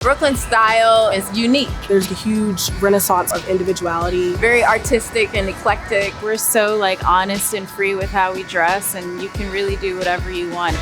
Brooklyn style is unique. There's a huge renaissance of individuality. Very artistic and eclectic. We're so like honest and free with how we dress, and you can really do whatever you want.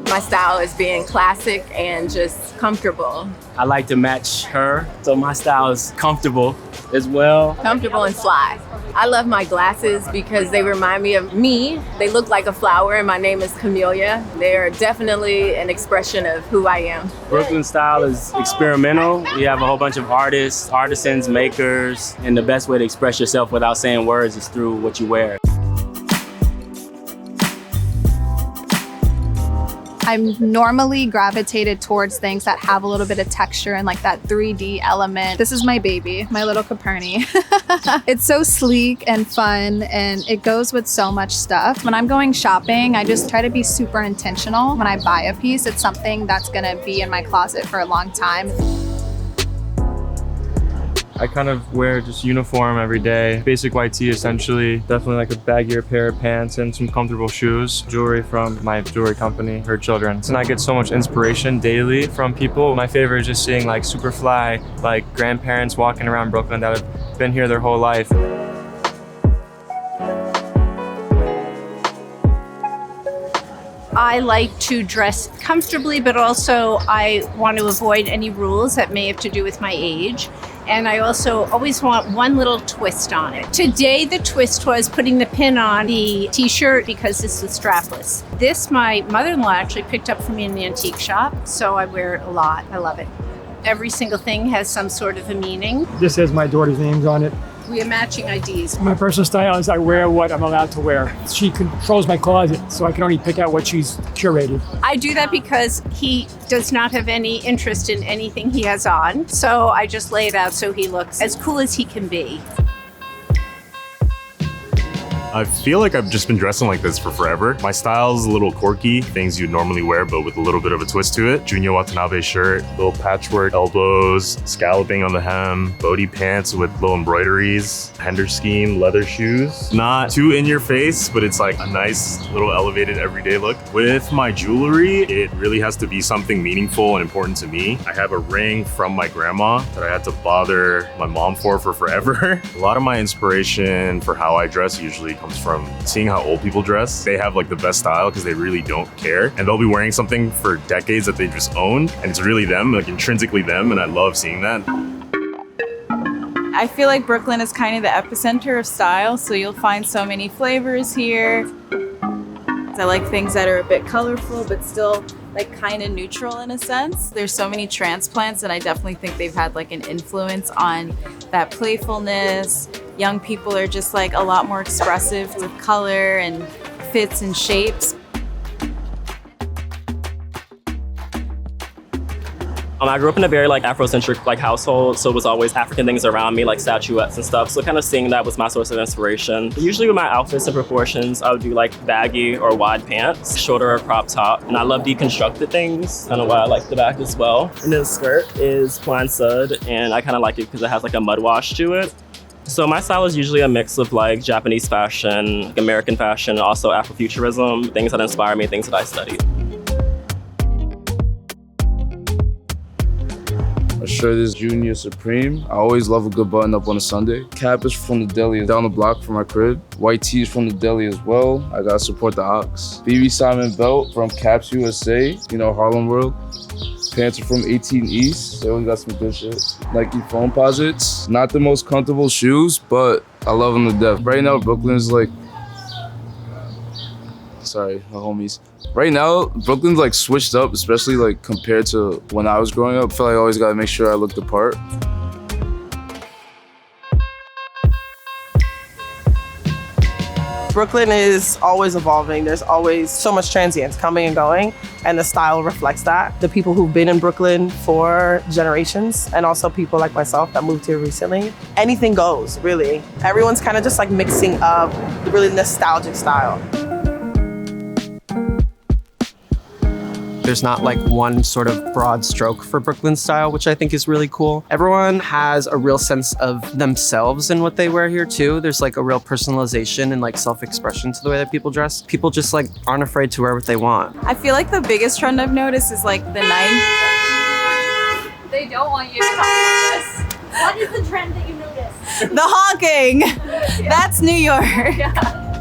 My style is being classic and just comfortable. I like to match her, so my style is comfortable as well. Comfortable and fly. I love my glasses because they remind me of me. They look like a flower and my name is Camellia. They are definitely an expression of who I am. Brooklyn style is experimental. We have a whole bunch of artists, artisans, makers, and the best way to express yourself without saying words is through what you wear. I'm normally gravitated towards things that have a little bit of texture and like that 3D element. This is my baby, my little Coperni. It's so sleek and fun, and it goes with so much stuff. When I'm going shopping, I just try to be super intentional. When I buy a piece, it's something that's gonna be in my closet for a long time. I kind of wear just uniform every day. Basic white tee essentially. Definitely like a baggier pair of pants and some comfortable shoes. Jewelry from my jewelry company, her children. And I get so much inspiration daily from people. My favorite is just seeing like super fly, like grandparents walking around Brooklyn that have been here their whole life. I like to dress comfortably, but also I want to avoid any rules that may have to do with my age. And I also always want one little twist on it. Today, the twist was putting the pin on the t-shirt because this was strapless. This, my mother-in-law actually picked up for me in the antique shop, so I wear it a lot. I love it. Every single thing has some sort of a meaning. This has my daughter's names on it. We have matching IDs. My personal style is I wear what I'm allowed to wear. She controls my closet, so I can only pick out what she's curated. I do that because he does not have any interest in anything he has on, so I just lay it out so he looks as cool as he can be. I feel like I've just been dressing like this for forever. My style's a little quirky, things you'd normally wear, but with a little bit of a twist to it. Junya Watanabe shirt, little patchwork elbows, scalloping on the hem, Bodhi pants with little embroideries, Henderscheme leather shoes. Not too in your face, but it's like a nice little elevated everyday look. With my jewelry, it really has to be something meaningful and important to me. I have a ring from my grandma that I had to bother my mom for forever. A lot of my inspiration for how I dress usually comes from seeing how old people dress. They have like the best style because they really don't care. And they'll be wearing something for decades that they just owned. And it's really them, like intrinsically them. And I love seeing that. I feel like Brooklyn is kind of the epicenter of style, so you'll find so many flavors here. I like things that are a bit colorful, but still like kind of neutral in a sense. There's so many transplants, and I definitely think they've had like an influence on that playfulness. Young people are just like a lot more expressive with color and fits and shapes. I grew up in a very like Afrocentric like household, so it was always African things around me, like statuettes and stuff. So kind of seeing that was my source of inspiration. Usually with my outfits and proportions, I would do like baggy or wide pants, shorter or crop top. And I love deconstructed things, kind of why I like the back as well. And then the skirt is plain sud, and I kind of like it because it has like a mud wash to it. So my style is usually a mix of like Japanese fashion, American fashion, also Afrofuturism, things that inspire me, things that I study. My shirt is Junior Supreme. I always love a good button up on a Sunday. Cap is from the deli down the block from my crib. White tee is from the deli as well. I gotta support the Ox. BB Simon belt from Caps USA, you know, Harlem World. Pants are from 18 East. They always got some good shit. Nike foam posits. Not the most comfortable shoes, but I love them to death. Right now, Brooklyn's like, sorry, my homies. Right now, Brooklyn's like switched up, especially like compared to when I was growing up. I feel like I always gotta make sure I look the part. Brooklyn is always evolving. There's always so much transience coming and going, and the style reflects that. The people who've been in Brooklyn for generations, and also people like myself that moved here recently, anything goes, really. Everyone's kind of just like mixing up the really nostalgic style. There's not like one sort of broad stroke for Brooklyn style, which I think is really cool. Everyone has a real sense of themselves in what they wear here too. There's like a real personalization and like self-expression to the way that people dress. People just like aren't afraid to wear what they want. I feel like the biggest trend I've noticed is like the 90s. They don't want you to talk about this. What is the trend that you noticed? The honking. That's New York. Yeah.